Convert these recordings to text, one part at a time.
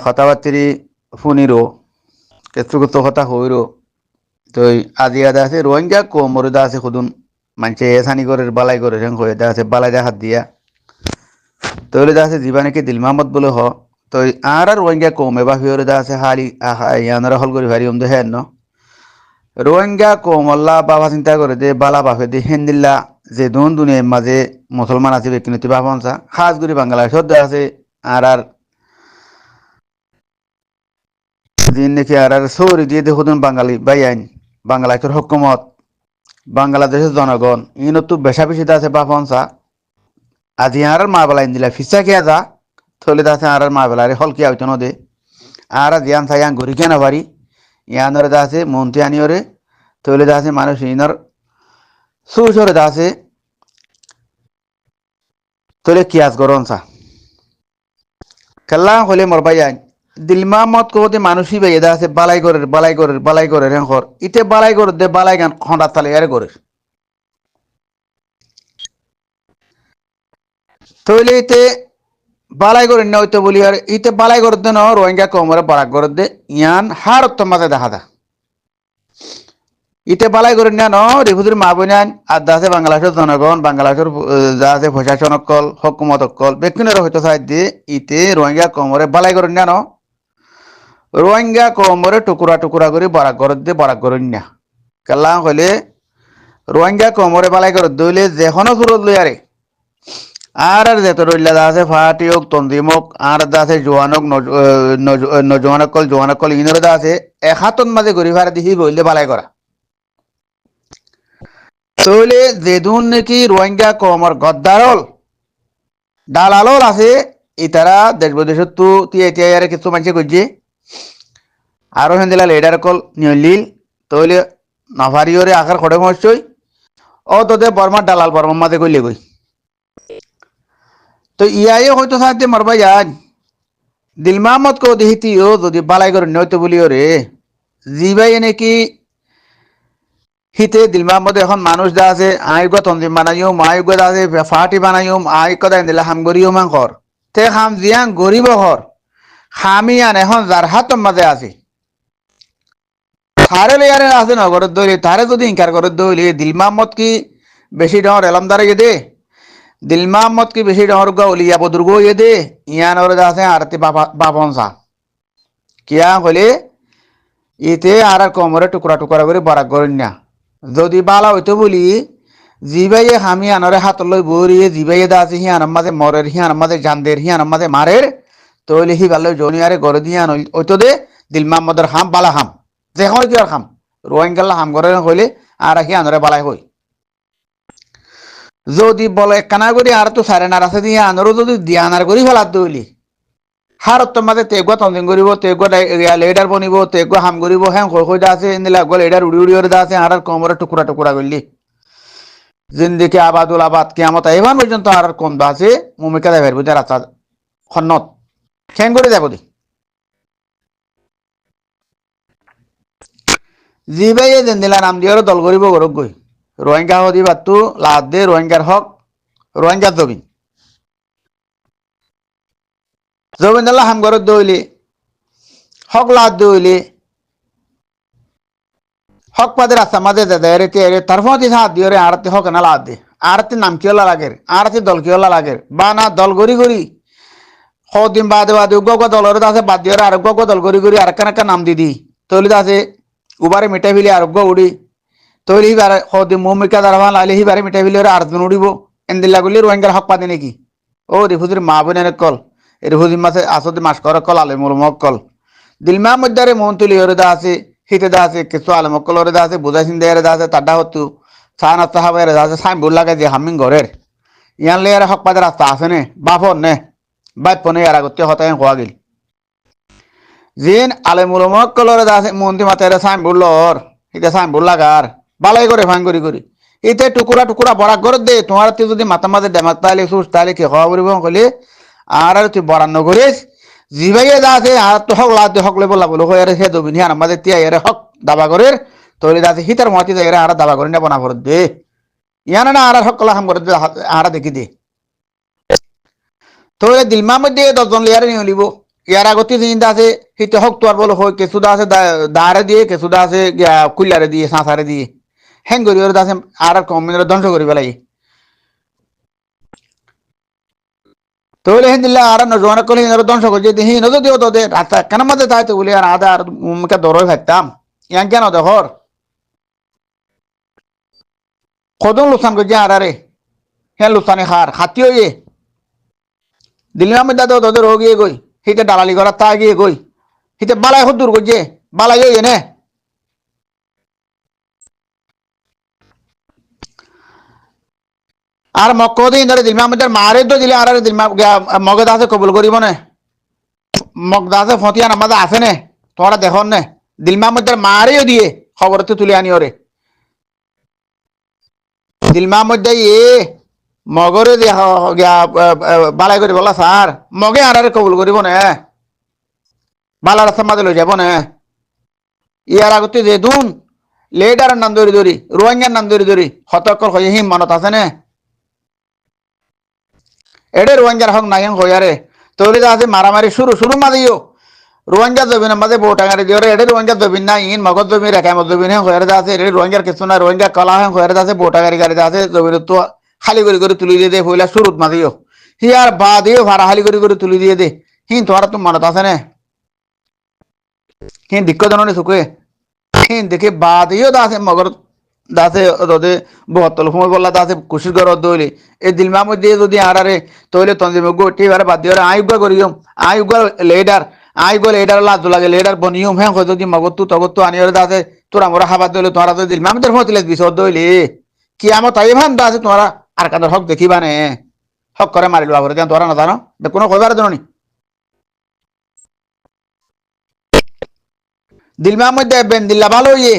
কথাবার্তি শুনিরো কিছু কিছু কথা হইরো তো আজি আদা আছে রোহিঙ্গা কোমরদা আছে খুদুন মানছে এসানি করে বালাই করে রেং হয়ে আছে বালাই হাত দিয়া তৈলে দা আছে জীবানিকে দিল মাহমদ বলে হ তো আর রোহিঙ্গা কমে বা ফিওরে দা আছে হালি ইয়ানরা হল করে ভারি ওম হেন ন রোহিঙ্গা কোমল্লা বাবা চিন্তা করে দে বালা বাফে দে হেন্দিল্লা যে দুনিয়ার মাঝে মুসলমান আছে ব্যক্তিনতি বাপনসা খাসগুড়ি বাংলাদেশত দা আছে আর দিন নাকি আর সৌরি দিয়ে দেখুন বাঙালি বাইআইন বাংলাদেশের হকুমত বাংলাদেশের জনগণ ইনতো বেশা বেশিতে আছে বাপনসা আজি আর মা বেলাইন দিলা ফিসা কে যা থলে আছে আর মা বেলারে হল কি আইতো নদে আর জিয়ান সায়ান ঘুরি কেন পারি ইয়ানরে দা আছে মন্ত্রী আনিওরে থলে আছে মানুষ ইনর সুসরে দা আছে তোলে কিয়াস গরনসা খেলা হলে মর বাইআইন দিলমা মত কোতে মানুষই বেয়ে দা আছে বালাই করে রেখর ইতে বালাই করে দে বালাই গান খন্ডা তালে আরে করে তৈলে ইতে বালাই করে না হইতো বলি আর ইতে বালাই করে দে ন রোহিঙ্গা কমরে বারাক করে দে ইয়ান হার মাঝে দেখা দা ইতে বালাই করে না ন রিফুজির মা বোনান আর দা আছে বাংলাদেশের জনগণ বাংলাদেশের যা আছে প্রশাসন অকল হকুমত অকল বেকুনের হইতো সাইড দিয়ে ইতে রোহিঙ্গা কমরে বালাই করে না ন রোহিঙ্গা কমরে টুকুরা টুকুরা করে বারাক করে না কেলা হইলে রোহিঙ্গা কমরে বালাই করে দইলে যেখনো সুরত লই আরে আর যেত রইলা দা আছে ফাটি হোক তন্দিম হোক আর দা আছে জোয়ান অকল ইনরে দা আছে এক হাতত মাঝে ঘুরি ভাড়া দিহি বইলে বালাই করা তইলে যেদুন নাকি রোহিঙ্গা কমর গদ্দারল দালালল আছে ইতারা দেশ বিদেশত তো তিয়ারে কিছু মানুষে করছে আরো হেন্দিলা লেডার কল নিয়লিল তইলে নাভারিওরে আকার খড়ে মরছই ও তোদের বর্মার দালাল বর্মার মাঝে কইলে কই তো ইয়াই হয়তো সাথে মারবা যান দিল মাহমদ কো দেখিতি ও যদি বালাই করে নয়তো বলিও রে জিবাই নাকি হিতে দিল মাহমদ এখন মানুষ দা আছে আইগ তন্দিম বানাইও আইগ দা আছে ফাটি বানাইও আইগ দা দিলা হাম গরিও মাংখর তে খাম জিয়াং গরিব হর খামি আন এখন যার হাত মাঝে আছে তারে লেয়ারে আছে নগরের দইলে তারে যদি ইনকার করে দইলে দিল মাহমদ কি বেশি ডর এলামদারে দে দিল মাহমদ কি বেশি ডর গা উলিয়া বদুর্গ দে ইয়ান ওরে আছে আরতি বাপনসা কিয়া হলে ইতে আর কমরে টুকরা টুকরা করে বারাক করেন না যদি বালা হইতো বলি জিবাইয়ে হামি আনরে হাত লই বরিয়ে জিবাইয়ে দা আছে হিয়ান মাঝে মরের হিয়ান মাঝে জানদের হিয়ান মাঝে মারের তইলে হি ভালো জনিয়ারে গড়ে দিয়ান হইতো দে দিল মাহমদের হাম বালা হাম যেখন কি আর খাম রোহিঙ্গাল্লা হাম করে হইলে আর হিয়ানরে বালাই হই যদি বলে কানা করি আর তো সারে না আছে দিয়ে আনরও যদি দিয়ানার করি ফেলাত দইলি হারত মাঝে তেগুয়া তন্দিন করিব তেগুয়া লেডার বনিব তেগুয়া হাম করিব হ্যাঁ কই দা আছে এনে লাগল লেডার উড়ি উড়ি দা আছে আর কমরে টুকুরা টুকুরা করলি জিন্দিকে আবাদুল আবাদ কিয়ামত এবার পর্যন্ত আর কম দা আছে মুমিকা দেবের বুঝে রাস্তা খন্নত খেং করে যাব দি জিবাই জেন্দিলা নাম দিয়ে দল করিব গরক গই রোহিঙ্গা হদি বাতু লাদ দে রোহিঙ্গার হক রোহিঙ্গার জমিন জমিনাল্লাহ হাম ঘরত দইলে হক লাদ দইলে হক পাদে রাস্তা মাঝে দেয় তারপর হাত দিয়ে আরতি হক না লাদ দে আরতি নাম কিওলা লাগের আরতি দল কিওলা লাগের বা না দল গড়ি গড়ি সদিন বাদে বাদে উগ্র দলের আছে বাদ দিয়ে আর উগ্র দল গড়ি গড়ি আর একটা নাম দিদি তৈলি আছে উবারে মিঠাই ফিলি আরোগ্য উড়ি তৈরি হিবারে সদিন মুমিকা দাঁড়াবান লাইলে হিবারে মিঠাই ফিলি আরেকজন উড়িব এন্দিল্লা গুলি রোহিঙ্গার হক পাতে নাকি ও রিফুজির মা বোনের কল রিফুজির মাসে আসতে মাস করে কল আলে মুলমক কল দিলমা মধ্যে মন তুলি ওরে দা আছে হিতে দা আছে কিছু আলে মক্কল ওরে দা আছে বুঝাইছিন দেয়ারে দা আছে তাড্ডা হতু সান সাহাবের দা আছে সাইন বুল লাগে যে হামিং ঘরের ইয়ান লেয়ারে হক পাতে রাস্তা আছে নে বাপন নে বাইপ পনে আর আগতে হতায় খোয়া গেল জিন আলে মুলমক কল ওরে দা আছে মন্দি মাথায় সাইন বুলর হিতে সাইন বুল লাগার বালাই করে ভাঙ করি করি এতে টুকুরা টুকুরা বড়া করে দে তোমার যদি মাথা মাঝে ডেমাক তাহলে সুস তাহলে কি খাওয়া বলিব কলে আর তুই বরান্ন করিস জিবাইয়ে যা আছে আর তো হক লাদ হক লেবল লাবল হয়ে রে সে দবিনি আর আমাদের তিয়া এর হক দাবা করে তৈরি আছে হিতার মতি এর আর দাবা করে না বনা করে দে ইয়ানা না আর হক কলা হাম করে দে আর দেখি দে তৈরি দিলমা মধ্যে 10 জন লিয়ারে নিয়ে লিব ইয়ার আগতে জিন্দা আছে হিতে হক তোয়ার বলে হয় কেসুদা আছে দাঁড়ে দিয়ে কেসুদা আছে কুল্লারে দিয়ে সাঁসারে দিয়ে হ্যাং করি ওর আছে আর কমিনের ধ্বংস করি পেলাই তাহলে হেন দিল্লা আর নজওয়ান কলে হিনার ধ্বংস করছে হিন দিও তো দে রাস্তা কেন মধ্যে তাই তো বলি আর আদা আর মুখে দরই ভাবতাম ইয়ান কেন দেখর কদম লুসান করছে আর আরে হ্যাঁ লুসানে খার খাতিও ইয়ে দিল্লি মধ্যে তো তোদের রোগ গিয়ে গই হিতে দালালি করার তা গিয়ে গই হিতে বালাই হদ্দুর করছে বালাই ইয়ে নে আর মক্কদে ইন্দারে দিলমা মধ্যে মারে তো দিলে আর দিলমা মগে দাসে কবুল করিব না মগ দাসে ফতিয়া নামাজ আছে নে তোমরা দেখো নে দিলমা মধ্যে মারেও দিয়ে খবর তো তুলে আনি ওরে দিলমা মধ্যে মগরে বালাই করি বলা স্যার মগে আর কবুল করিব না বালা রাস্তার মাঝে লই যাব না ইয়ার আগতে যে দুন লেডার নাম ধরি ধরি রোহিঙ্গার নাম ধরি ধরি হতকল হয়ে হিম মনত আছে না এডে রোহিঙ্গার হক নাই হইয়ারে তৈরি আছে মারামারি শুরু শুরু মাঝেও রোহিঙ্গা জমিনের মাঝে বোটাঙারি দিয়ে এডে রোহিঙ্গা জমিন না ইন মগজ জমি রেখামত জমিন হ্যাঁ হয়ে আছে এডে রোহিঙ্গার কিছু না রোহিঙ্গা কলা হ্যাঁ হয়ে আছে বোটাঙারি গাড়ি আছে জমিন তো খালি করে তুলি দিয়ে দে হইলা শুরুত মাঝেও হি আর বা দিও ভাড়া খালি করে তুলি দিয়ে দে হিন তোমার তো মনত আছে না হিন দিক্ক জননী চুকে হিন দেখে বা দিও দাসে মগর দাসে রোদে বহত্তল সময় বললা দাসে কুশির ঘর দইলে এই দিলমা মধ্যে যদি আরারে তৈলে তঞ্জিম গোটি বারে বাদ দিয়ে আয়ুগা করিম আয়ুগা লেডার আয়ুগা লেডার লাজ লাগে লেডার বনিয়ম হ্যাঁ যদি মগত্তু তগত্তু আনিয়র দাসে তোরা মোরা হাবাদ দইলে তোরা তো দিলমা মধ্যে ফতিলে বিশদ দইলে কি আমত তাই ভান দাসে তোরা আর কাদের হক দেখিবা নে হক করে মারিল বাবরে দেন তোরা না জানো কোনো কইবার জননি দিলমা মধ্যে বেন দিল্লা ভালো ইয়ে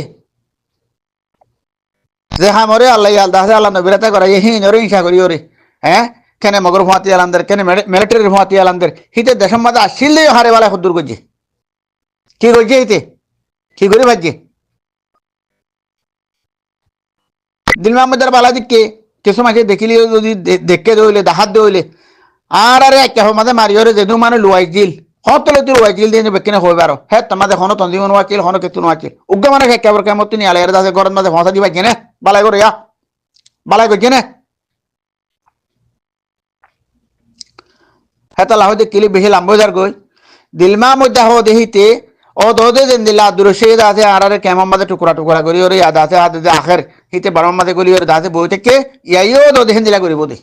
যে হামরে আল্লাহ আল্লাহ আল্লাহ নবীরাতে করা হিন ওরে হিংসা করি ওরে হ্যাঁ কেনে মগর ফাঁতি আলামদের কেনে মিলিটারির ফাঁতি আলামদের হিতে দেশের মাঝে আসলে হারে বেলা খুদ্দুর করছে কি করছে হিতে কি করে ভাজছে দিল মাহমুদের বালা দিককে কিছু মাসে দেখিলে যদি দেখকে দইলে দাহাত দইলে আর আরে একটা মাঝে মারিওরে যেদু মানে লুয়াইছিল হতলে তুই লুয়াইছিল দিয়ে বেকিনে হইব আর হ্যাঁ তোমাদের হনো তঞ্জিম নোয়াছিল হনো কেতু নোয়াছিল উগ্র মানে কেবর কেমন নিয়ে আলে আছে ঘরের মাঝে ফসা দিবা কেনে বালাই করে ইয়া বালাই করছে না হেতা লাহতে কিলি বেশি লাম্বজার গই দিলমা মধ্যে হো দেহিতে ও দোদে দিন দিলা দুরশিদ আছে আরারে কেমন মাঝে টুকরা টুকরা করি ওরে ইয়াদ আছে হাতে যে আখের হিতে বারম মাঝে গলি ওরে দাসে বই থেকে ইয়াইও দোদে হিন দিলা করিব দে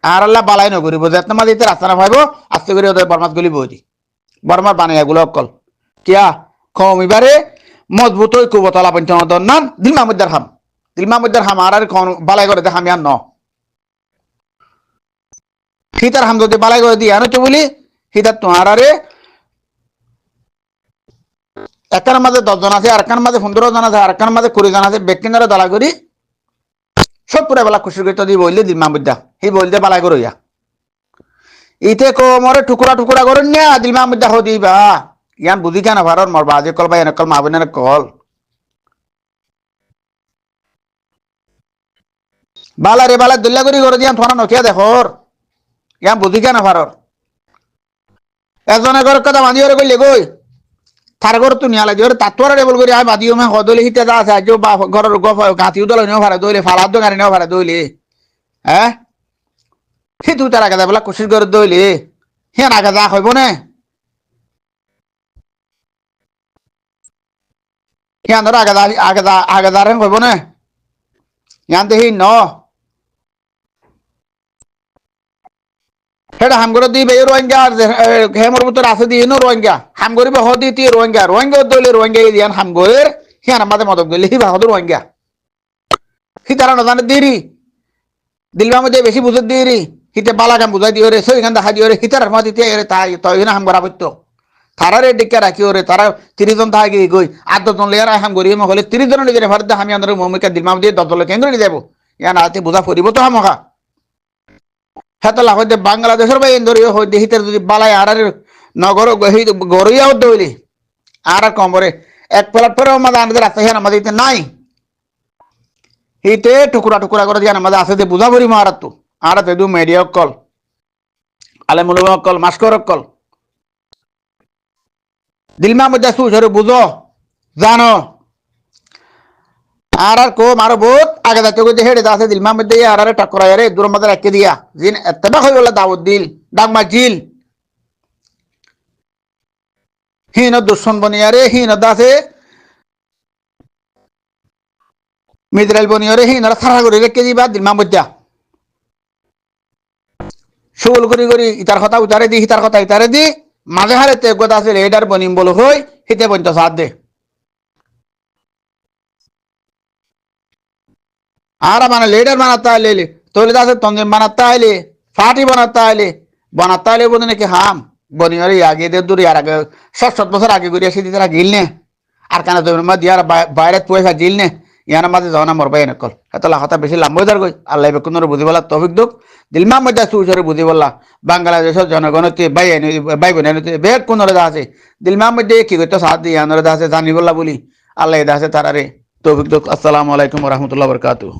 আর আল্লাহ বালাই নকরিব যেত মাঝে ইতে রাস্তা না পাইব আস্তে করে ওদের বরমাত গলি বই দি বরমার বানাইয়া গুলো অকল কিয়া কমিবারে মজবুত হই কুবতলা পঞ্চান্ন নান দিলমা মধ্যে হাম আর বালাই করে দেখাম ইয়ান ন হিতার হাম যদি বালাই করে দিয়ে আনো বলি হিতার তোমার আরে একার মাঝে 10 জন আছে আর একার মাঝে 15 জন আছে আর একার মাঝে 20 জন আছে বেকিনারে দলা করি সব পুরা বেলা খুশি করতে দি বললে দিমা বুদ্ধা হি বলতে বালাই করো ইয়া ইতে কো মরে টুকরা টুকরা করেন না দিলমা বুদ্ধা হো দিবা ইয়ান বুঝি কেন ভারর মর বাজে কল ভাই এনকল মাবনের কল বালা রে বালা দিল্লা করি করে দিয়ান থানা নকিয়া দেখর ইয়ান বুঝি কেন ভারর এজনে ঘর কথা বাঁধি ওরে কইলে কই তার ঘর তো নিয়ালা যে তাতোয়ারা রেবল করি আই বাদিও মে হদলে হিতে যা আছে আজ বা ঘরের গফ গাতি উদল নিও ভাড়া দইলে ফালাদ গানি নিও ভাড়া দইলে হ্যাঁ সে তুই তার আগে বলা কোশিশ করে দইলে হে আগে যা হইব না হে ধর আগে যা হইব না ইয়ান দেহি ন সেটা হাম করে দিবে রোহিঙ্গা হেমর ভিতরে আছে দিয়ে নো রোহিঙ্গা হাম করিব হ দি তুই রোহিঙ্গা দইলে রোহিঙ্গা দিয়ান হাম গয়ের হিয়ান আমাদের মদক দিলে হি বাহাদুর রোহিঙ্গা হি তারা না জানে দেরি দিলবা মধ্যে বেশি বুঝে দেরি হিতে বালা কাম বুঝাই দিও রে সইখান দেখা দিও রে হিতার মা দিতে রে তাই তই না হাম করা পড়তো তারারে ডিকা রাখি ওরে তারা 30 জন থাকে গই 8 জন লেয়ার হাম করি মা হলে 30 জন নিজের ভারত আমি আন্দর মমিকা দিলমা মধ্যে 10 জন কেন্দ্র নিয়ে যাব ইয়ান আতে বুঝা পড়িব তো হামকা হেতলা হইতে বাংলাদেশের বাই এন্দরি হইতে হিতের যদি বালাই আর নগর গড়িয়াও দইলে আর কমরে এক প্ল্যাটফর্ম আমাদের আনদের আছে হ্যাঁ আমাদের ইতে নাই হিতে টুকরা টুকরা করে দিয়ে আমাদের আছে বুঝা পড়ি মারাত তো আর দু মিডিয়া কল আলেমুল কল মাস্কর কল দিলমা মধ্যে সুসরে বুঝো জানো আর কো মারো বহুত আগে যাতে কইতে হেডে আছে দিলমা মধ্যে আর টকরায় রে দূর মধ্যে রাখতে দিয়া জিন এতবা হই বলে দাউদ দিল ডাকমা জিল হিন দুশ্মন বনিয়ারে হিন দাসে মিদ্রাইল বনিয়ারে হিন সারা করে রেখে দিবা দিলমা মধ্যে শুল করি করি ইতার কথা উতারে দি হিতার কথা ইতারে দি মাঝে হারে তে গোদা আছে লেডার বনিম বলো হই হিতে বন্ত সাথ দে আর মানে লেডার বানাতে আইলে তোলে দাসে তঞ্জিম বানাতে আইলে ফাটি বানাতে আইলে বলে নাকি হাম বনিয়ারে আগে দে দূরে আর আগে 7 বছর আগে ঘুরে এসে দিতে গিল নে আর কানা জমির মধ্যে আর বাইরে পয়সা জিল নে ইয়ার মাঝে যাওয়া মরবাই নকল এত লাখতা বেশি লাম্বই দার গই আল্লাহ বেকুনের বুঝি বলা তৌফিক দুক দিলমা মধ্যে সুসরে বুঝি বললা বাংলাদেশের জনগণতে বাই বোনের বেগ কোন আছে দিলমা মধ্যে কি করতে সাথ দিয়ে আনরে আছে জানি বললা বলি আল্লাহ আছে তারারে তৌফিক দুক। আসসালামু আলাইকুম ওয়া রাহমাতুল্লাহি ওয়া বারাকাতুহু।